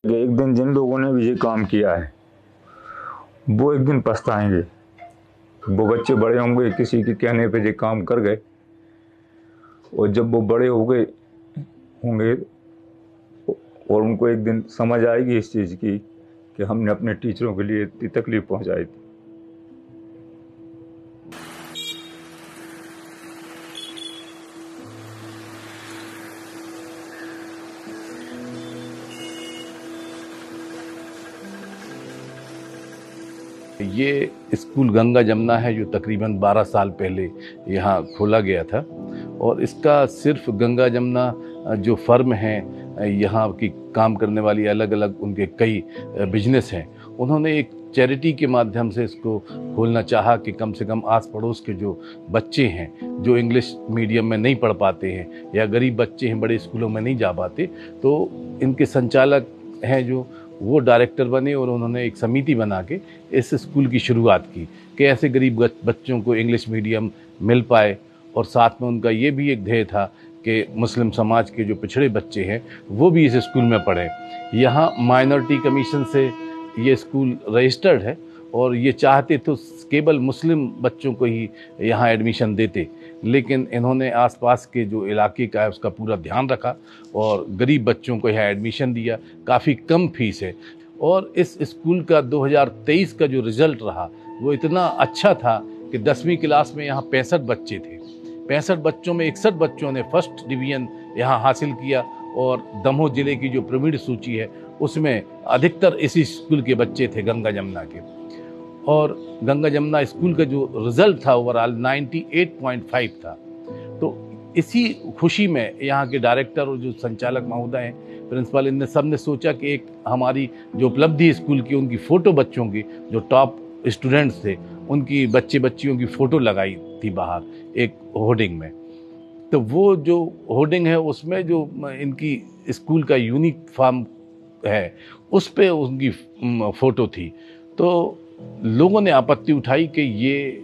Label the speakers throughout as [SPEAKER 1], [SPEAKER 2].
[SPEAKER 1] एक दिन जिन लोगों ने भी ये काम किया है वो एक दिन पछताएंगे। वो बच्चे बड़े होंगे, किसी के कहने पे ये काम कर गए, और जब वो बड़े हो गए होंगे और उनको एक दिन समझ आएगी इस चीज़ की कि हमने अपने टीचरों के लिए इतनी तकलीफ पहुंचाई थी।
[SPEAKER 2] ये स्कूल गंगा जमुना है जो तकरीबन 12 साल पहले यहाँ खोला गया था, और इसका सिर्फ गंगा जमुना जो फर्म हैं यहाँ की काम करने वाली अलग अलग उनके कई बिजनेस हैं, उन्होंने एक चैरिटी के माध्यम से इसको खोलना चाहा कि कम से कम आस पड़ोस के जो बच्चे हैं जो इंग्लिश मीडियम में नहीं पढ़ पाते हैं या गरीब बच्चे हैं बड़े स्कूलों में नहीं जा पाते, तो इनके संचालक हैं जो वो डायरेक्टर बने और उन्होंने एक समिति बना के इस स्कूल की शुरुआत की कि ऐसे गरीब बच्चों को इंग्लिश मीडियम मिल पाए। और साथ में उनका ये भी एक ध्येय था कि मुस्लिम समाज के जो पिछड़े बच्चे हैं वो भी इस स्कूल में पढ़ें। यहाँ माइनॉरिटी कमीशन से ये स्कूल रजिस्टर्ड है और ये चाहते तो केवल मुस्लिम बच्चों को ही यहाँ एडमिशन देते, लेकिन इन्होंने आसपास के जो इलाके का है उसका पूरा ध्यान रखा और गरीब बच्चों को यहाँ एडमिशन दिया। काफ़ी कम फीस है और इस स्कूल का 2023 का जो रिज़ल्ट रहा वो इतना अच्छा था कि 10वीं क्लास में यहाँ 65 बच्चे थे। 65 बच्चों में 61 बच्चों ने फर्स्ट डिवीज़न यहाँ हासिल किया और दमोह ज़िले की जो प्रवीण सूची है उसमें अधिकतर इसी स्कूल के बच्चे थे गंगा जमुना के। और गंगा जमुना स्कूल का जो रिज़ल्ट था ओवरऑल 98.5 था। तो इसी खुशी में यहाँ के डायरेक्टर और जो संचालक महोदय हैं, प्रिंसिपल, इनने सब ने सोचा कि एक हमारी जो उपलब्धि स्कूल की उनकी फ़ोटो बच्चों की जो टॉप स्टूडेंट्स थे उनकी बच्चियों की फ़ोटो लगाई थी बाहर एक होर्डिंग में। तो वो जो होर्डिंग है उसमें जो इनकी स्कूल का यूनिफॉर्म है उस पे उनकी फ़ोटो थी। तो लोगों ने आपत्ति उठाई कि ये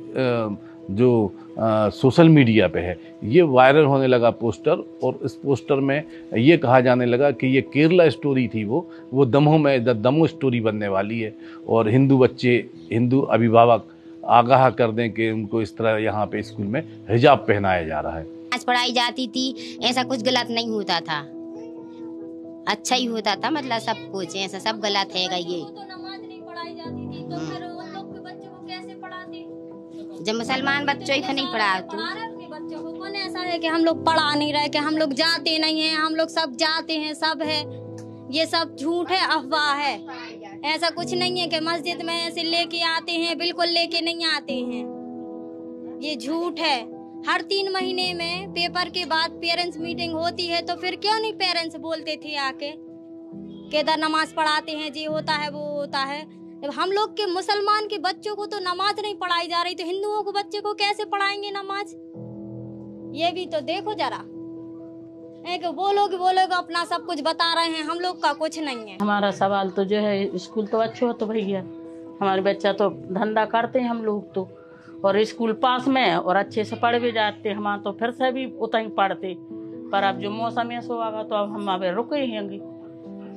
[SPEAKER 2] जो सोशल मीडिया पे है ये वायरल होने लगा पोस्टर, और इस पोस्टर में ये कहा जाने लगा कि ये केरला स्टोरी थी, वो दमोह में दमोह स्टोरी बनने वाली है और हिंदू अभिभावक आगाह कर दें कि उनको इस तरह यहाँ पे स्कूल में हिजाब पहनाया जा रहा है।
[SPEAKER 3] आज पढ़ाई जाती थी, ऐसा कुछ गलत नहीं होता था, अच्छा ही होता था, मतलब सब कुछ ऐसा सब गलत है। ये
[SPEAKER 4] तो नमाज नहीं पढ़ाई जाती थी तो फिर उन लोग के बच्चों को कैसे पढ़ाते?
[SPEAKER 3] जब मुसलमान बच्चों ही नहीं पढ़ा तो
[SPEAKER 4] अपने बच्चों को कौन ऐसा है कि हम लोग पढ़ा नहीं रहे, कि हम लोग जाते नहीं हैं, हम लोग सब जाते हैं, सब है। ये सब झूठ है, अफवाह है। ऐसा कुछ नहीं है कि मस्जिद में ऐसे लेके आते हैं, बिल्कुल लेके नहीं आते हैं, ये झूठ है। हर 3 महीने में पेपर के बाद पेरेंट्स मीटिंग होती है, तो फिर क्यों नहीं पेरेंट्स बोलते थे आके कि इधर नमाज पढ़ाते हैं, जी होता है वो होता है। जब हम लोग के मुसलमान के बच्चों को तो नमाज नहीं पढ़ाई जा रही, तो हिंदुओं को बच्चे को कैसे पढ़ाएंगे नमाज? ये भी तो देखो जरा, वो लोग अपना सब कुछ बता रहे हैं, हम लोग का कुछ नहीं है।
[SPEAKER 5] हमारा सवाल तो जो है स्कूल तो अच्छे हो तो भैया, हमारे बच्चा तो धंधा करते हैं हम लोग तो, और स्कूल पास में और अच्छे से पढ़ भी जाते हैं, हम तो फिर से भी उतना ही पढ़ते। पर अब जो मौसम ऐसा होगा तो अब हम अब रुके ही होंगे।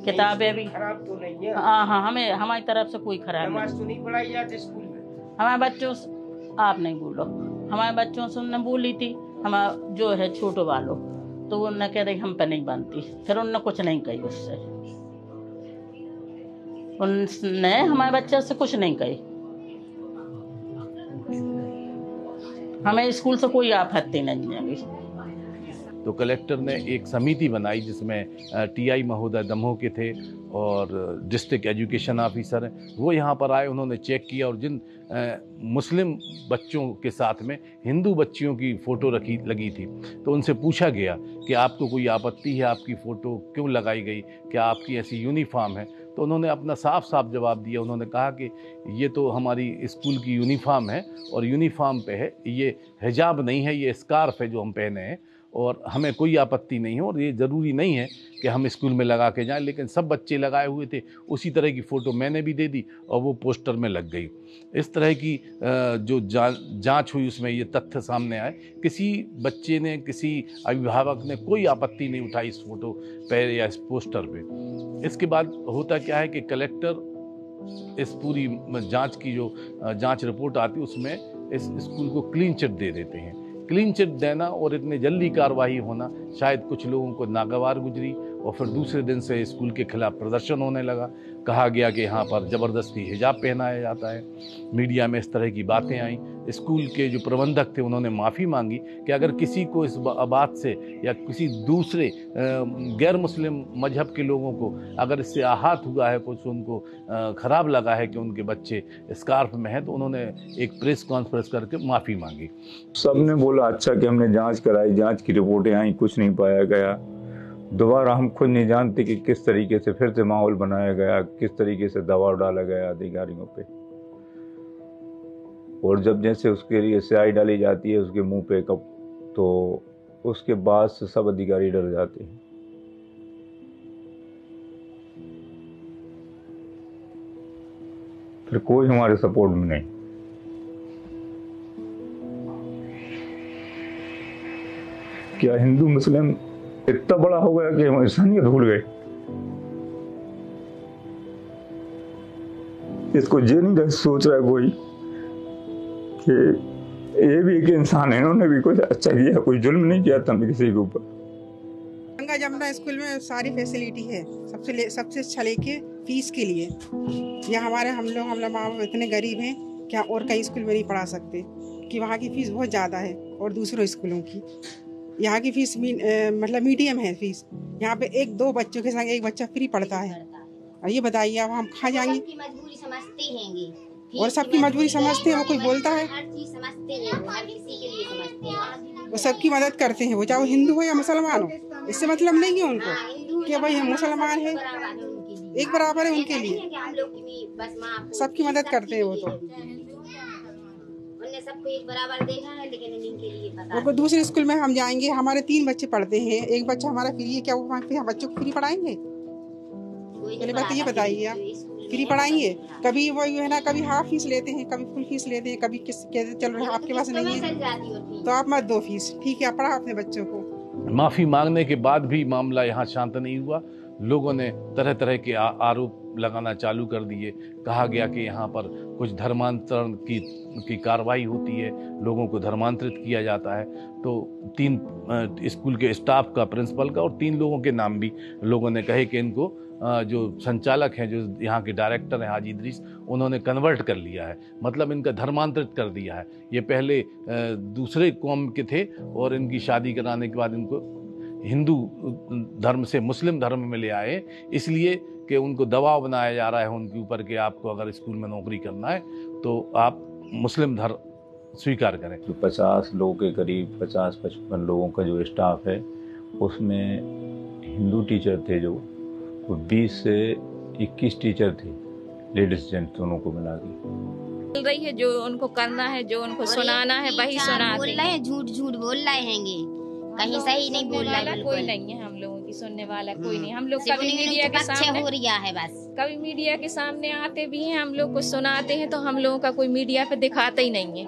[SPEAKER 5] किताबें भी
[SPEAKER 6] खराब तो नहीं है।
[SPEAKER 5] हाँ, हमें हमारी तरफ से कोई खराब
[SPEAKER 6] नमाज तो नहीं पढ़ाई जाती स्कूल में?
[SPEAKER 5] हमारे बच्चों से आप नहीं बोलो, हमारे बच्चों से उनने बोली थी, हमारा जो है छोटो वालों, तो उनने कह रही हम पे नहीं बनती, फिर उनने कुछ नहीं कही उससे, उनने हमारे बच्चे से कुछ नहीं कही। हमें स्कूल से कोई आपत्ति नहीं है अभी।
[SPEAKER 2] तो कलेक्टर ने एक समिति बनाई जिसमें टीआई महोदय दमोह के थे और डिस्ट्रिक्ट एजुकेशन ऑफिसर हैं, वो यहाँ पर आए, उन्होंने चेक किया और जिन मुस्लिम बच्चों के साथ में हिंदू बच्चियों की फ़ोटो लगी थी तो उनसे पूछा गया कि आपको कोई आपत्ति है, आपकी फ़ोटो क्यों लगाई गई, क्या आपकी ऐसी यूनिफॉर्म है? तो उन्होंने अपना साफ साफ जवाब दिया। उन्होंने कहा कि ये तो हमारी स्कूल की यूनिफॉर्म है और यूनिफॉर्म पे है, ये हिजाब नहीं है, ये स्कार्फ है जो हम पहने हैं और हमें कोई आपत्ति नहीं है और ये ज़रूरी नहीं है कि हम स्कूल में लगा के जाएं, लेकिन सब बच्चे लगाए हुए थे। उसी तरह की फ़ोटो मैंने भी दे दी और वो पोस्टर में लग गई। इस तरह की जो जांच हुई उसमें ये तथ्य सामने आए, किसी बच्चे ने, किसी अभिभावक ने कोई आपत्ति नहीं उठाई इस फोटो पर या इस पोस्टर पे। इसके बाद होता क्या है कि कलेक्टर इस पूरी जांच की जो जांच रिपोर्ट आती है उसमें इस स्कूल को क्लीन चिट दे देते हैं। क्लीन चिट देना और इतनी जल्दी कार्रवाई होना शायद कुछ लोगों को नागवार गुजरी और फिर दूसरे दिन से स्कूल के खिलाफ प्रदर्शन होने लगा। कहा गया कि यहाँ पर ज़बरदस्ती हिजाब पहनाया जाता है। मीडिया में इस तरह की बातें आईं। स्कूल के जो प्रबंधक थे उन्होंने माफ़ी मांगी कि अगर किसी को इस बात से या किसी दूसरे गैर मुस्लिम मजहब के लोगों को अगर इससे आहत हुआ है, कुछ उनको ख़राब लगा है कि उनके बच्चे स्कार्फ में हैं, तो उन्होंने एक प्रेस कॉन्फ्रेंस करके माफ़ी मांगी।
[SPEAKER 1] सबने बोला अच्छा कि हमने जांच कराई, जांच की रिपोर्टें आई, कुछ नहीं पाया गया। दोबारा हम खुद नहीं जानते कि किस तरीके से फिर से माहौल बनाया गया, किस तरीके से दबाव डाला गया अधिकारियों पे। और जब जैसे उसके लिए स्याही डाली जाती है उसके मुंह पे कब, तो उसके बाद से सब अधिकारी डर जाते हैं। फिर कोई हमारे सपोर्ट में नहीं। क्या हिंदू मुस्लिम इतना बड़ा हो गया कि हम इंसानियत भूल गए? इसको ये नहीं सोच रहा है कोई कि ये भी एक इंसान है, इन्होंने भी कुछ अच्छा किया, कोई जुल्म नहीं किया था किसी के ऊपर।
[SPEAKER 7] गंगा जमुना स्कूल में सारी फैसिलिटी है, सबसे अच्छा लेके फीस के लिए। यहाँ हम लोग माँ बाप इतने गरीब हैं क्या और कई स्कूल में नहीं पढ़ा सकते कि वहाँ की फीस बहुत ज़्यादा है और दूसरों स्कूलों की। यहाँ की फीस मतलब मीडियम है फीस। यहाँ पे 1-2 बच्चों के संग एक बच्चा फ्री पढ़ता है। और ये बताइए अब हम कहाँ जाएंगे?
[SPEAKER 3] मजबूरी समझते हैं
[SPEAKER 7] और सबकी मजबूरी समझते हैं। वो कोई बोलता है
[SPEAKER 3] हर चीज समझते हैं, वो हर किसी के लिए समझते हैं,
[SPEAKER 7] वो सबकी मदद करते हैं, वो चाहे हिंदू हो या मुसलमान हो। इससे मतलब नहीं है उनको कि भाई हम मुसलमान हैं, एक बराबर है उनके लिए। सबकी मदद करते हैं वो तो।
[SPEAKER 3] सबको एक बराबर देखा है, लेकिन इनके लिए पता
[SPEAKER 7] और दूसरे स्कूल में हम जाएंगे, हमारे 3 बच्चे पढ़ते हैं, एक बच्चा हमारा फ्री है, क्या वो बच्चों को फ्री पढ़ाएंगे? पहले बात ये बताइए, आप फ्री पढ़ाएंगे? कभी वो है ना, कभी हाफ फीस लेते हैं, कभी फुल फीस लेते हैं, कभी किस कहते चल रहे हैं आपके पास नहीं है तो आप मत दो फीस, ठीक है, आप पढ़ाओ अपने बच्चों को।
[SPEAKER 2] माफ़ी मांगने के बाद भी मामला यहाँ शांत नहीं हुआ। लोगों ने तरह तरह के आरोप लगाना चालू कर दिए। कहा गया कि यहाँ पर कुछ धर्मांतरण की कार्रवाई होती है, लोगों को धर्मांतरित किया जाता है। तो 3 स्कूल के स्टाफ का, प्रिंसिपल का और 3 लोगों के नाम भी लोगों ने कहे कि इनको जो संचालक हैं, जो यहाँ के डायरेक्टर हैं हाजी इदरीस, उन्होंने कन्वर्ट कर लिया है, मतलब इनका धर्मांतरित कर दिया है। ये पहले दूसरे कौम के थे और इनकी शादी कराने के बाद इनको हिंदू धर्म से मुस्लिम धर्म में ले आए, इसलिए कि उनको दबाव बनाया जा रहा है उनके ऊपर कि आपको अगर स्कूल में नौकरी करना है तो आप मुस्लिम धर्म स्वीकार करें।
[SPEAKER 1] जो 50 लोगों के करीब 50-55 लोगों का जो स्टाफ है, उसमें हिंदू टीचर थे जो 20 से 21 टीचर थे, लेडीज जेंट्स दोनों को मिला के।
[SPEAKER 8] बोल रही है जो उनको करना है, जो उनको सुनाना है वही सुना
[SPEAKER 3] बोल रहे हैं, झूठ बोल रहे हैंगे, कहीं सही नहीं बोल रहा है।
[SPEAKER 8] कोई नहीं है हम लोगों की सुनने वाला, कोई नहीं। हम लोग कभी मीडिया के सामने
[SPEAKER 3] हो रहा है, बस
[SPEAKER 8] कभी मीडिया के सामने आते भी हैं, हम लोग को सुनाते हैं, तो हम लोगों का कोई मीडिया पे दिखाता ही नहीं है,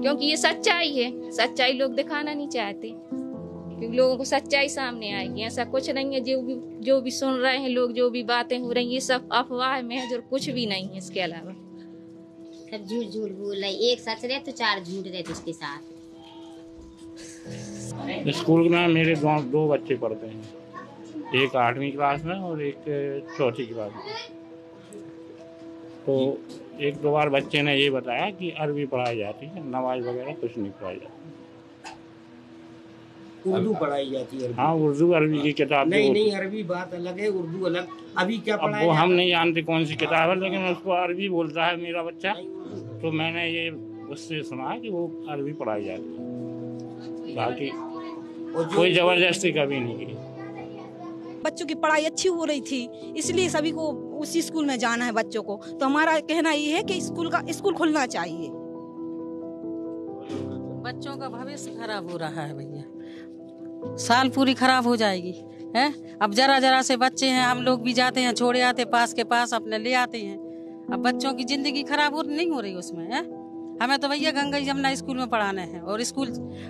[SPEAKER 8] क्योंकि ये सच्चाई है। सच्चाई लोग दिखाना नहीं चाहते, क्योंकि लोगों को सच्चाई सामने आएगी। ऐसा कुछ नहीं है, जो भी सुन रहे हैं लोग, जो भी बातें हो रही, ये सब अफवाह महज और कुछ भी नहीं है इसके अलावा।
[SPEAKER 3] सब झूठ बोल रहे, एक सच रहे तो 4 झूठ रहे उसके साथ।
[SPEAKER 6] स्कूल में मेरे 2 बच्चे पढ़ते हैं, एक 8वीं क्लास में और एक 4ठी क्लास में। तो 1-2 बार बच्चे ने ये बताया कि अरबी पढ़ाई जाती है, नमाज वगैरह कुछ नहीं पढ़ाई जाती।
[SPEAKER 9] उर्दू पढ़ाई जाती है।
[SPEAKER 6] हाँ, उर्दू अरबी की किताब
[SPEAKER 9] नहीं, अरबी बात अलग है, उर्दू अलग। अभी क्या पढ़ाया?
[SPEAKER 6] वो हम नहीं जानते कौन सी किताब है, लेकिन उसको अरबी बोलता है मेरा बच्चा, तो मैंने ये उससे सुना है कि वो अरबी पढ़ाई जाती है। बाकी कोई जबरदस्ती कभी नहीं की।
[SPEAKER 10] बच्चों की पढ़ाई अच्छी हो रही थी, इसलिए सभी को उसी स्कूल में जाना है बच्चों को। तो हमारा कहना ये है कि स्कूल खुलना चाहिए।
[SPEAKER 5] बच्चों का भविष्य खराब हो रहा है भैया, साल पूरी खराब हो जाएगी है। अब जरा जरा से बच्चे हैं, हम लोग भी जाते हैं, छोड़े आते पास के पास अपने ले आते हैं। अब बच्चों की जिंदगी खराब नहीं हो रही उसमें है। हमें तो भैया गंगा जमुना स्कूल में पढ़ाना है और स्कूल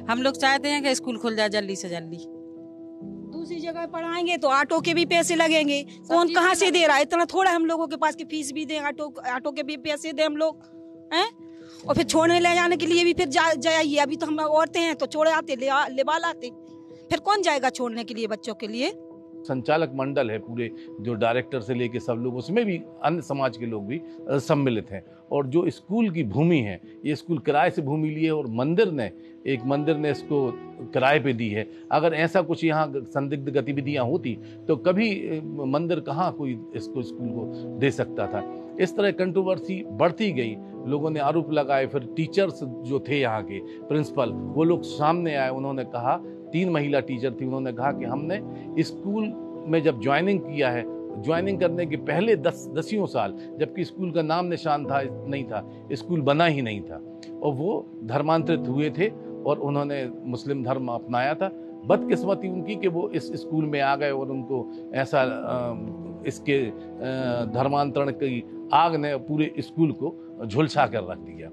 [SPEAKER 5] हम लोग चाहते हैं कि स्कूल खुल जाए जल्दी से जल्दी।
[SPEAKER 10] दूसरी जगह पढ़ाएंगे तो ऑटो के भी पैसे लगेंगे, कौन कहाँ से दे रहा है? इतना थोड़ा हम लोगों के पास की फीस भी दें, ऑटो के भी पैसे दें हम लोग हैं, और फिर छोड़ने ले जाने के लिए भी फिर जाइए। अभी तो हम औरतें हैं तो छोड़े आते ले बाल आते, फिर कौन जाएगा छोड़ने के लिए बच्चों के लिए?
[SPEAKER 2] संचालक मंडल है पूरे, जो डायरेक्टर से लेके सब लोग, उसमें भी अन्य समाज के लोग भी सम्मिलित हैं। और जो स्कूल की भूमि है, ये स्कूल किराए से भूमि ली है और मंदिर ने इसको किराए पे दी है। अगर ऐसा कुछ यहाँ संदिग्ध गतिविधियाँ होती तो कभी मंदिर कहाँ कोई इसको स्कूल को दे सकता था। इस तरह कंट्रोवर्सी बढ़ती गई, लोगों ने आरोप लगाए। फिर टीचर्स जो थे यहाँ के प्रिंसिपल, वो लोग सामने आए, उन्होंने कहा, 3 महिला टीचर थी, उन्होंने कहा कि हमने स्कूल में जब ज्वाइनिंग किया है, ज्वाइनिंग करने के पहले 10 साल, जबकि स्कूल का नाम निशान था नहीं था, स्कूल बना ही नहीं था, और वो धर्मांतरित हुए थे और उन्होंने मुस्लिम धर्म अपनाया था। बदकिस्मती उनकी कि वो इस स्कूल में आ गए और उनको ऐसा इसके धर्मांतरण की आग ने पूरे स्कूल को झुलसा कर रख दिया।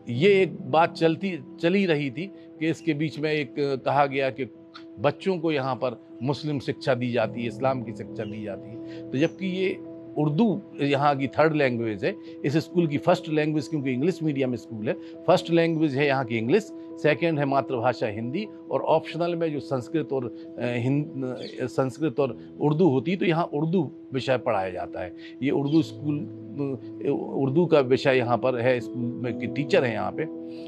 [SPEAKER 2] ये एक बात चली रही थी कि इसके बीच में एक कहा गया कि बच्चों को यहाँ पर मुस्लिम शिक्षा दी जाती है, इस्लाम की शिक्षा दी जाती है, तो जबकि ये उर्दू यहाँ की 3rd लैंग्वेज है। इस स्कूल की 1st लैंग्वेज, क्योंकि इंग्लिश मीडियम स्कूल है, 1st लैंग्वेज है यहाँ की इंग्लिश, 2nd है मातृभाषा हिंदी, और ऑप्शनल में जो संस्कृत और उर्दू होती है, तो यहाँ उर्दू विषय पढ़ाया जाता है। ये उर्दू का विषय यहाँ पर है, स्कूल में के टीचर हैं यहाँ पे।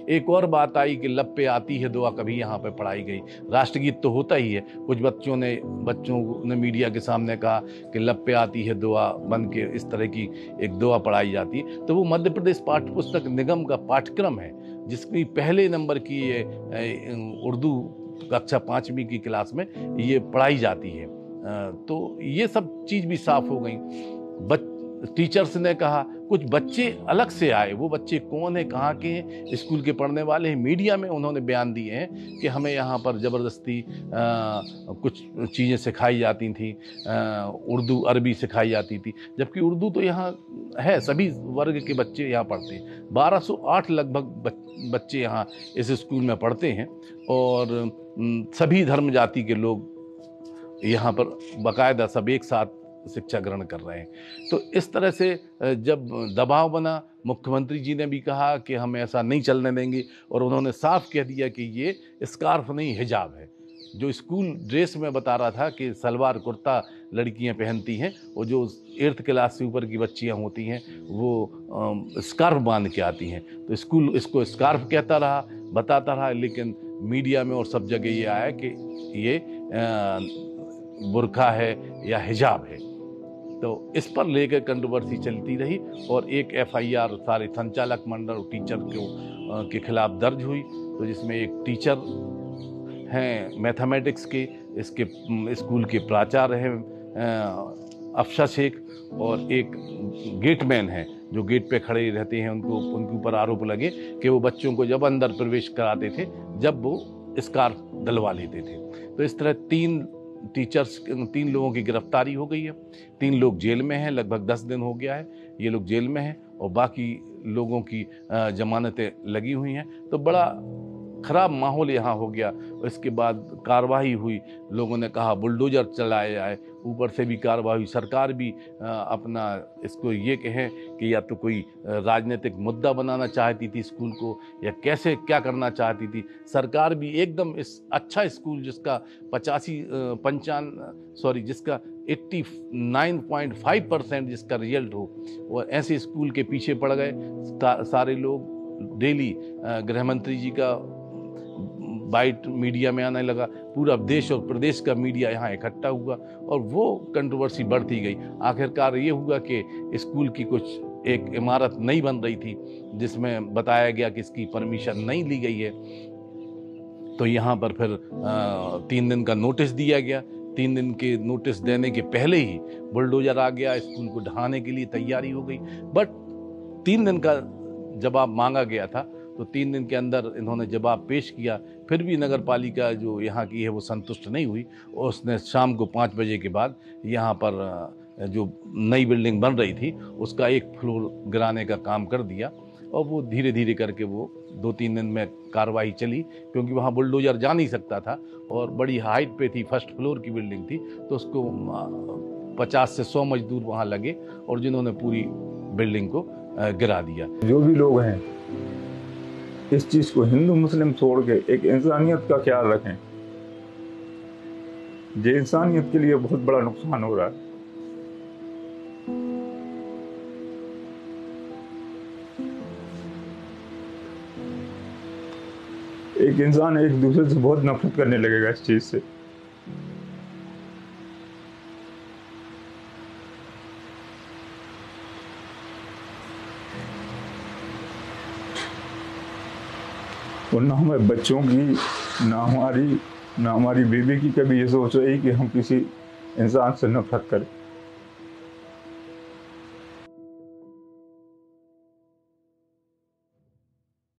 [SPEAKER 2] एक और बात आई कि लब पे आती है दुआ कभी यहाँ पे पढ़ाई गई। राष्ट्रगीत तो होता ही है, कुछ बच्चों ने मीडिया के सामने कहा कि लब पे आती है दुआ बन के इस तरह की एक दुआ पढ़ाई जाती है। तो वो मध्य प्रदेश पाठ्य पुस्तक निगम का पाठ्यक्रम है, जिसकी पहले नंबर की ये उर्दू कक्षा 5वीं की क्लास में ये पढ़ाई जाती है। तो ये सब चीज़ भी साफ हो गई। टीचर्स ने कहा, कुछ बच्चे अलग से आए, वो बच्चे कौन है, कहाँ के हैं, स्कूल के पढ़ने वाले हैं। मीडिया में उन्होंने बयान दिए हैं कि हमें यहाँ पर ज़बरदस्ती कुछ चीज़ें सिखाई जाती थी, उर्दू अरबी सिखाई जाती थी, जबकि उर्दू तो यहाँ है, सभी वर्ग के बच्चे यहाँ पढ़ते हैं। 1208 लगभग बच्चे यहाँ इस स्कूल में पढ़ते हैं, और सभी धर्म जाति के लोग यहाँ पर बाकायदा सब एक साथ शिक्षा ग्रहण कर रहे हैं। तो इस तरह से जब दबाव बना, मुख्यमंत्री जी ने भी कहा कि हम ऐसा नहीं चलने देंगे, और उन्होंने साफ कह दिया कि ये स्कार्फ नहीं, हिजाब है। जो स्कूल ड्रेस में बता रहा था कि सलवार कुर्ता लड़कियां पहनती हैं, और जो 8th क्लास से ऊपर की बच्चियां होती हैं वो स्कार्फ बांध के आती हैं। तो स्कूल इसको स्कार्फ कहता रहा, बताता रहा, लेकिन मीडिया में और सब जगह ये आया कि ये बुर्का है या हिजाब है। तो इस पर लेकर कंट्रोवर्सी चलती रही, और एक FIR सारे संचालक मंडल और टीचर के खिलाफ दर्ज हुई। तो जिसमें एक टीचर हैं मैथमेटिक्स के, इसके स्कूल के प्राचार्य हैं अफशा शेख, और एक गेटमैन है जो गेट पे खड़े रहते हैं, उनके ऊपर आरोप लगे कि वो बच्चों को जब अंदर प्रवेश कराते थे, जब वो स्कार्फ डलवा लेते थे। तो इस तरह 3 लोगों की गिरफ्तारी हो गई है। 3 लोग जेल में हैं, लगभग 10 दिन हो गया है ये लोग जेल में हैं, और बाकी लोगों की जमानतें लगी हुई हैं। तो बड़ा ख़राब माहौल यहाँ हो गया। इसके बाद कार्रवाई हुई, लोगों ने कहा बुलडोज़र चलाया जाए, ऊपर से भी कार्रवाई हुई। सरकार भी अपना इसको ये कहें कि या तो कोई राजनीतिक मुद्दा बनाना चाहती थी स्कूल को, या कैसे क्या करना चाहती थी। सरकार भी एकदम इस अच्छा स्कूल जिसका 89.5% जिसका रिजल्ट हो, वो ऐसे स्कूल के पीछे पड़ गए सारे लोग। डेली गृह मंत्री जी का बाइट मीडिया में आने लगा, पूरा देश और प्रदेश का मीडिया यहाँ इकट्ठा हुआ, और वो कंट्रोवर्सी बढ़ती गई। आखिरकार ये हुआ कि स्कूल की कुछ एक इमारत नई बन रही थी, जिसमें बताया गया कि इसकी परमिशन नहीं ली गई है। तो यहाँ पर फिर 3 दिन का नोटिस दिया गया। 3 दिन के नोटिस देने के पहले ही बुलडोजर आ गया, स्कूल को ढहाने के लिए तैयारी हो गई। बट 3 दिन का जवाब मांगा गया था, तो 3 दिन के अंदर इन्होंने जवाब पेश किया फिर भी नगर पालिका जो यहाँ की है वो संतुष्ट नहीं हुई और उसने शाम को 5 बजे के बाद यहाँ पर जो नई बिल्डिंग बन रही थी उसका एक फ्लोर गिराने का काम कर दिया और वो धीरे धीरे करके वो 2-3 दिन में कार्रवाई चली, क्योंकि वहाँ बुलडोजर जा नहीं सकता था और बड़ी हाइट पे थी, फर्स्ट फ्लोर की बिल्डिंग थी, तो उसको 50 से 100 मजदूर वहाँ लगे और जिन्होंने पूरी बिल्डिंग को गिरा दिया।
[SPEAKER 1] जो भी लोग हैं इस चीज़ को हिंदू मुस्लिम छोड़ के एक इंसानियत का ख्याल रखें। ये इंसानियत के लिए बहुत बड़ा नुकसान हो रहा है। एक इंसान एक दूसरे से बहुत नफरत करने लगेगा इस चीज से। और ना हमारे बच्चों की ना हमारी बीवी की कभी ये सोच रही कि हम किसी इंसान से नफरत करें।